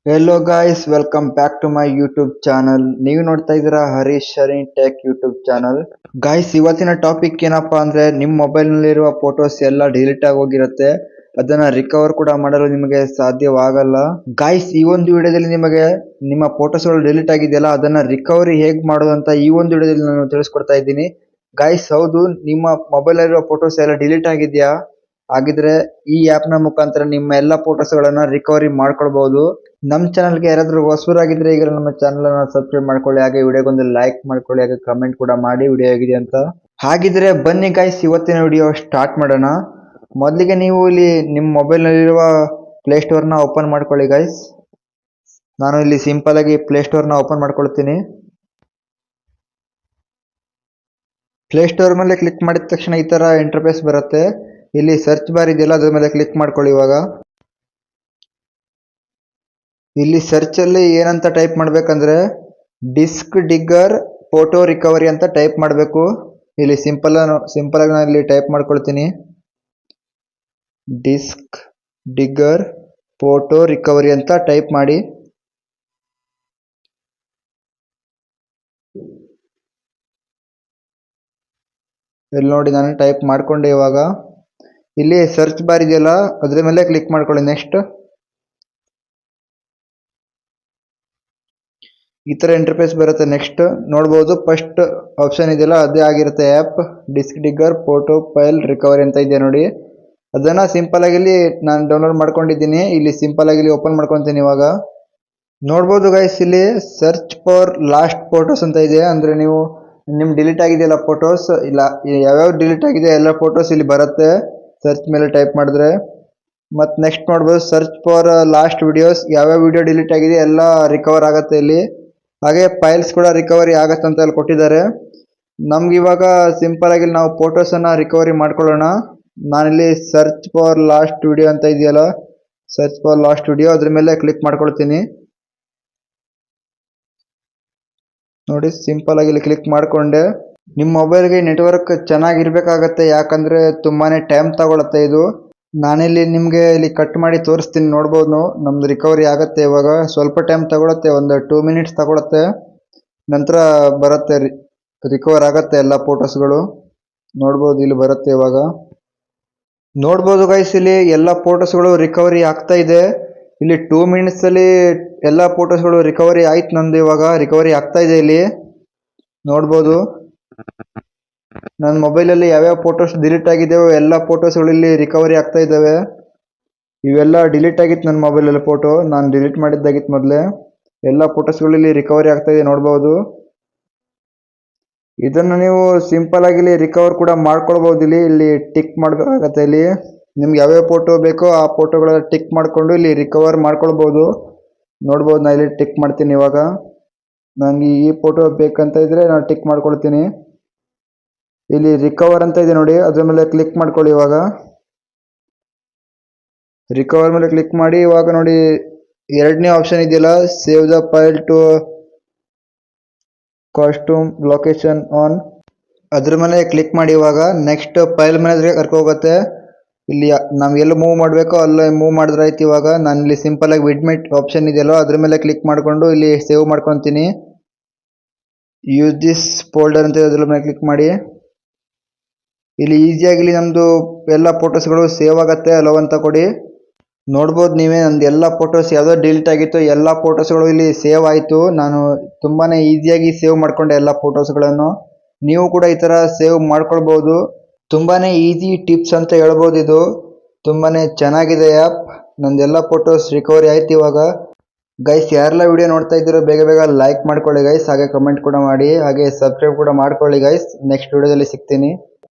Hello guys, welcome back to my YouTube channel. ನೀವು ನೋಡ್ತಾ ಇದ್ದೀರಾ Harish Sharan tech YouTube channel. Guys, ಇವತ್ತಿನ ಟಾಪಿಕ್ ಏನಪ್ಪಾ ಅಂದ್ರೆ ನಿಮ್ಮ ಮೊಬೈಲ್ ನಲ್ಲಿರುವ ಫೋಟೋಸ್ ಎಲ್ಲ ಡಿಲೀಟ್ ಆಗಿ ಹೋಗಿರುತ್ತೆ. ಅದನ್ನ ರಿಕವರ್ ಕೂಡ ಮಾಡಲು ನಿಮಗೆ ಸಾಧ್ಯವಾಗಲ್ಲ. ಗಾಯ್ಸ್, ಈ ಒಂದು ವಿಡಿಯೋದಲ್ಲಿ ನಿಮಗೆ ನಿಮ್ಮ ಫೋಟೋಸ್ಗಳು ಡಿಲೀಟ್ ಆಗಿದೆಯಲ್ಲ ಅದನ್ನ ರಿಕವರಿ ಹೇಗ್ ಮಾಡೋದು ಅಂತ ಈ ಒಂದು ವಿಡಿಯೋದಲ್ಲಿ ನಾನು ತಿಳಿಸ್ಕೊಡ್ತಾ ಇದ್ದೀನಿ. ಗಾಯ್ಸ್, ಹೌದು, ನಿಮ್ಮ ಮೊಬೈಲ್ ಅಲ್ಲಿರುವ ಫೋಟೋಸ್ ಎಲ್ಲ ಡಿಲೀಟ್ ಆಗಿದೆಯಾ? ಹಾಗಿದ್ರೆ ಈ ಆಪ್ ನ ಮುಖಾಂತರ ನಿಮ್ಮ ಎಲ್ಲ ಫೋಟೋಸ್ಗಳನ್ನ ರಿಕವರಿ ಮಾಡ್ಕೊಳ್ಬಹುದು. ನಮ್ಮ ಚಾನಲ್ಗೆ ಯಾರಾದ್ರೂ ಹೊಸಬರಾಗಿದ್ರೆ ಈಗ ನಮ್ಮ ಚಾನಲ್ ಅನ್ನ ಸಬ್ಸ್ಕ್ರೈಬ್ ಮಾಡ್ಕೊಳ್ಳಿ, ಹಾಗೆ ವಿಡಿಯೋಗೊಂದು ಲೈಕ್ ಮಾಡ್ಕೊಳ್ಳಿ, ಹಾಗೆ ಕಮೆಂಟ್ ಕೂಡ ಮಾಡಿ ವಿಡಿಯೋ ಹೇಗಿದೆ ಅಂತ. ಹಾಗಿದ್ರೆ ಬನ್ನಿ ಗೈಸ್, ಇವತ್ತಿನ ವಿಡಿಯೋ ಸ್ಟಾರ್ಟ್ ಮಾಡೋಣ. ಮೊದಲಿಗೆ ನೀವು ಇಲ್ಲಿ ನಿಮ್ಮ ಮೊಬೈಲ್ ನಲ್ಲಿರುವ ಪ್ಲೇ ಸ್ಟೋರ್ ನ ಓಪನ್ ಮಾಡ್ಕೊಳ್ಳಿ ಗೈಸ್. ನಾನು ಇಲ್ಲಿ ಸಿಂಪಲ್ ಆಗಿ ಪ್ಲೇ ಸ್ಟೋರ್ ನ ಓಪನ್ ಮಾಡ್ಕೊಳ್ತೀನಿ. ಪ್ಲೇ ಸ್ಟೋರ್ ಮೇಲೆ ಕ್ಲಿಕ್ ಮಾಡಿದ ತಕ್ಷಣ ಈ ತರ ಇಂಟರ್ಫೇಸ್ ಬರುತ್ತೆ. ಇಲ್ಲಿ ಸರ್ಚ್ ಬಾರ್ ಇದೆಯಲ್ಲ ಅದ್ರ ಮೇಲೆ ಕ್ಲಿಕ್ ಮಾಡ್ಕೊಳ್ಳಿ. ಇವಾಗ ಇಲ್ಲಿ ಸರ್ಚ್ ಅಲ್ಲಿ ಏನಂತ ಟೈಪ್ ಮಾಡ್ಬೇಕಂದ್ರೆ ಡಿಸ್ಕ್ ಡಿಗ್ಗರ್ ಫೋಟೋ ರಿಕವರಿ ಅಂತ ಟೈಪ್ ಮಾಡಬೇಕು. ಇಲ್ಲಿ ಸಿಂಪಲ್ ಆಗಿ ನಾನು ಇಲ್ಲಿ ಟೈಪ್ ಮಾಡ್ಕೊಳ್ತೀನಿ, ಡಿಸ್ಕ್ ಡಿಗ್ಗರ್ ಫೋಟೋ ರಿಕವರಿ ಅಂತ ಟೈಪ್ ಮಾಡಿ. ಇಲ್ಲಿ ನೋಡಿ, ನಾನು ಟೈಪ್ ಮಾಡ್ಕೊಂಡೆ. ಇವಾಗ ಇಲ್ಲಿ ಸರ್ಚ್ ಬಾರ್ ಇದೆಯಲ್ಲ ಅದ್ರ ಮೇಲೆ ಕ್ಲಿಕ್ ಮಾಡ್ಕೊಳ್ಳಿ. ನೆಕ್ಸ್ಟ್ ಈ ತರ ಇಂಟರ್ಫೇಸ್ ಬರುತ್ತೆ. ನೆಕ್ಸ್ಟ್ ನೋಡ್ಬೋದು, ಫಸ್ಟ್ ಆಪ್ಷನ್ ಇದೆಯಲ್ಲ ಅದೇ ಆಗಿರುತ್ತೆ, app disk digger photo file recovery ಅಂತ ಇದೆ ನೋಡಿ. ಅದನ್ನ ಸಿಂಪಲ್ ಆಗಿ ಇಲ್ಲಿ ನಾನು ಡೌನ್ಲೋಡ್ ಮಾಡ್ಕೊಂಡಿದ್ದೀನಿ. ಇಲ್ಲಿ ಸಿಂಪಲ್ ಆಗಿ ಇಲ್ಲಿ ಓಪನ್ ಮಾಡ್ಕೊತೀನಿ. ಇವಾಗ ನೋಡ್ಬೋದು ಗೈಸ್, ಇಲ್ಲಿ ಸರ್ಚ್ ಫಾರ್ ಲಾಸ್ಟ್ ಫೋಟೋಸ್ ಅಂತ ಇದೆ. ಅಂದ್ರೆ ನೀವು ನಿಮ್ ಡಿಲೀಟ್ ಆಗಿದೆಯಲ್ಲ ಫೋಟೋಸ್, ಇಲ್ಲ ಯಾವ್ಯಾವ ಡಿಲೀಟ್ ಆಗಿದೆ ಎಲ್ಲ ಫೋಟೋಸ್ ಇಲ್ಲಿ ಬರುತ್ತೆ ಸರ್ಚ್ ಮೇಲೆ ಟೈಪ್ ಮಾಡಿದ್ರೆ. ಮತ್ತು ನೆಕ್ಸ್ಟ್ ನೋಡ್ಬೋದು ಸರ್ಚ್ ಫಾರ್ ಲಾಸ್ಟ್ ವಿಡಿಯೋಸ್, ಯಾವ್ಯಾವ ವಿಡಿಯೋ ಡಿಲೀಟ್ ಆಗಿದೆ ಎಲ್ಲ ರಿಕವರ್ ಆಗುತ್ತೆ ಇಲ್ಲಿ. ಹಾಗೆ ಫೈಲ್ಸ್ ಕೂಡ ರಿಕವರಿ ಆಗತ್ತೆ ಅಂತ ಹೇಳಿ ಕೊಟ್ಟಿದ್ದಾರೆ. ನಮ್ಗೆ ಇವಾಗ ಸಿಂಪಲ್ ಆಗಿ ನಾವು ಫೋಟೋಸ್ ಅನ್ನ ರಿಕವರಿ ಮಾಡ್ಕೊಳ್ಳೋಣ. ನಾನಿಲ್ಲಿ ಸರ್ಚ್ ಫಾರ್ ಲಾಸ್ಟ್ ವಿಡಿಯೋ ಅಂತ ಇದೆಯಲ್ಲ, ಸರ್ಚ್ ಫಾರ್ ಲಾಸ್ಟ್ ವಿಡಿಯೋ ಅದ್ರ ಮೇಲೆ ಕ್ಲಿಕ್ ಮಾಡ್ಕೊಳ್ತೀನಿ. ನೋಡಿ, ಸಿಂಪಲ್ ಆಗಿ ಇಲ್ಲಿ ಕ್ಲಿಕ್ ಮಾಡ್ಕೊಂಡೆ. ನಿಮ್ಮ ಮೊಬೈಲ್ಗೆ ನೆಟ್ವರ್ಕ್ ಚೆನ್ನಾಗಿರ್ಬೇಕಾಗತ್ತೆ, ಯಾಕಂದ್ರೆ ತುಂಬಾನೇ ಟೈಮ್ ತಗೊಳತ್ತೆ ಇದು. ನಾನಿಲ್ಲಿ ನಿಮ್ಗೆ ಇಲ್ಲಿ ಕಟ್ ಮಾಡಿ ತೋರಿಸ್ತೀನಿ. ನೋಡ್ಬೋದು, ನಮ್ದು ರಿಕವರಿ ಆಗತ್ತೆ. ಇವಾಗ ಸ್ವಲ್ಪ ಟೈಮ್ ತಗೊಳತ್ತೆ, ಒಂದು 2 ಮಿನಿಟ್ಸ್ ತಗೊಳತ್ತೆ. ನಂತರ ಬರುತ್ತೆ, ರಿಕವರ್ ಆಗತ್ತೆ ಎಲ್ಲ ಫೋಟೋಸ್ಗಳು. ನೋಡ್ಬೋದು, ಇಲ್ಲಿ ಬರುತ್ತೆ. ಇವಾಗ ನೋಡ್ಬೋದು ಗೈಸ್, ಇಲ್ಲಿ ಎಲ್ಲ ಫೋಟೋಸ್ಗಳು ರಿಕವರಿ ಆಗ್ತಾ ಇದೆ. ಇಲ್ಲಿ 2 ಮಿನಿಟ್ಸ್ ಅಲ್ಲಿ ಎಲ್ಲ ಫೋಟೋಸ್ಗಳು ರಿಕವರಿ ಆಯ್ತು ನಂದು. ಇವಾಗ ರಿಕವರಿ ಆಗ್ತಾ ಇದೆ. ಇಲ್ಲಿ ನೋಡ್ಬೋದು, ನನ್ನ ಮೊಬೈಲಲ್ಲಿ ಯಾವ್ಯಾವ ಫೋಟೋಸ್ ಡಿಲೀಟ್ ಆಗಿದೆಯೋ ಎಲ್ಲ ಫೋಟೋಸ್ಗಳು ಇಲ್ಲಿ ರಿಕವರಿ ಆಗ್ತಾ ಇದ್ದಾವೆ. ಇವೆಲ್ಲ ಡಿಲೀಟ್ ಆಗಿತ್ತು ನನ್ನ ಮೊಬೈಲಲ್ಲಿ ಫೋಟೋ, ನಾನು ಡಿಲೀಟ್ ಮಾಡಿದ್ದಾಗಿತ್ತು ಮೊದಲೇ. ಎಲ್ಲ ಫೋಟೋಸ್ಗಳು ಇಲ್ಲಿ ರಿಕವರಿ ಆಗ್ತಾ ಇದೆ, ನೋಡ್ಬೋದು. ಇದನ್ನು ನೀವು ಸಿಂಪಲ್ ಆಗಿ ಇಲ್ಲಿ ರಿಕವರ್ ಕೂಡ ಮಾಡ್ಕೊಳ್ಬಹುದು. ಇಲ್ಲಿ ಟಿಕ್ ಮಾಡಬೇಕಾಗತ್ತೆ. ಇಲ್ಲಿ ನಿಮ್ಗೆ ಯಾವ್ಯಾವ ಫೋಟೋ ಬೇಕೋ ಆ ಫೋಟೋಗಳ ಟಿಕ್ ಮಾಡಿಕೊಂಡು ಇಲ್ಲಿ ರಿಕವರ್ ಮಾಡ್ಕೊಳ್ಬಹುದು. ನೋಡ್ಬೋದು, ನಾನು ಇಲ್ಲಿ ಟಿಕ್ ಮಾಡ್ತೀನಿ. ಇವಾಗ ನನಗೆ ಈ ಫೋಟೋ ಬೇಕಂತ ಇದ್ರೆ ನಾನು ಟಿಕ್ ಮಾಡ್ಕೊಳ್ತೀನಿ. ಇಲ್ಲಿ ರಿಕವರ್ ಅಂತ ಇದೆ ನೋಡಿ, ಅದ್ರ ಮೇಲೆ ಕ್ಲಿಕ್ ಮಾಡ್ಕೊಳ್ಳಿ. ಇವಾಗ ರಿಕವರ್ ಮೇಲೆ ಕ್ಲಿಕ್ ಮಾಡಿ. ಇವಾಗ ನೋಡಿ, ಎರಡನೇ ಆಪ್ಷನ್ ಇದೆಯಲ್ಲ, save the file to custom location on, ಅದ್ರ ಮೇಲೆ ಕ್ಲಿಕ್ ಮಾಡಿ. ಇವಾಗ ನೆಕ್ಸ್ಟ್ ಫೈಲ್ ಮೇಲೆ ಕರ್ಕೋಗುತ್ತೆ. ಇಲ್ಲಿ ನಾವು ಎಲ್ಲಿ ಮೂವ್ ಮಾಡಬೇಕೋ ಅಲ್ಲೇ ಮೂವ್ ಮಾಡಿದ್ರೆ ಆಯ್ತು. ಇವಾಗ ನಾನು ಇಲ್ಲಿ ಸಿಂಪಲ್ ಆಗಿ ವಿಡ್ಮೆಟ್ ಆಪ್ಷನ್ ಇದೆಯಲ್ಲ ಅದ್ರ ಮೇಲೆ ಕ್ಲಿಕ್ ಮಾಡಿಕೊಂಡು ಇಲ್ಲಿ ಸೇವ್ ಮಾಡ್ಕೊತೀನಿ. ಯೂಸ್ ದಿಸ್ ಫೋಲ್ಡರ್ ಅಂತ ಅದ್ರ ಮೇಲೆ ಕ್ಲಿಕ್ ಮಾಡಿ. ಇಲ್ಲಿ ಈಸಿಯಾಗಿ ಇಲ್ಲಿ ನಮ್ದು ಎಲ್ಲ ಫೋಟೋಸ್ಗಳು ಸೇವ್ ಆಗತ್ತೆ. ಅಲೋ ಅಂತ ಕೊಡಿ. ನೋಡ್ಬೋದು ನೀವೇ, ನಂದು ಎಲ್ಲ ಫೋಟೋಸ್ ಯಾವ್ದೋ ಡಿಲೀಟ್ ಆಗಿತ್ತು ಎಲ್ಲ ಫೋಟೋಸ್ಗಳು ಇಲ್ಲಿ ಸೇವ್ ಆಯಿತು. ನಾನು ತುಂಬಾನೇ ಈಸಿಯಾಗಿ ಸೇವ್ ಮಾಡ್ಕೊಂಡೆ ಎಲ್ಲ ಫೋಟೋಸ್ಗಳನ್ನು. ನೀವು ಕೂಡ ಈ ಥರ ಸೇವ್ ಮಾಡ್ಕೊಳ್ಬೋದು. ತುಂಬಾನೇ ಈಸಿ ಟಿಪ್ಸ್ ಅಂತ ಹೇಳ್ಬೋದು. ಇದು ತುಂಬಾನೇ ಚೆನ್ನಾಗಿದೆ ಆ್ಯಪ್. ನಂದೆಲ್ಲ ಫೋಟೋಸ್ ರಿಕವರಿ ಆಯ್ತು ಇವಾಗ. ಗೈಸ್, ಯಾರೆಲ್ಲ ವಿಡಿಯೋ ನೋಡ್ತಾ ಇದ್ದೀರೋ ಬೇಗ ಬೇಗ ಲೈಕ್ ಮಾಡ್ಕೊಳ್ಳಿ ಗೈಸ್, ಹಾಗೆ ಕಮೆಂಟ್ ಕೂಡ ಮಾಡಿ, ಹಾಗೆ ಸಬ್ಸ್ಕ್ರೈಬ್ ಕೂಡ ಮಾಡ್ಕೊಳ್ಳಿ ಗೈಸ್. ನೆಕ್ಸ್ಟ್ ವಿಡಿಯೋದಲ್ಲಿ ಸಿಗ್ತೀನಿ.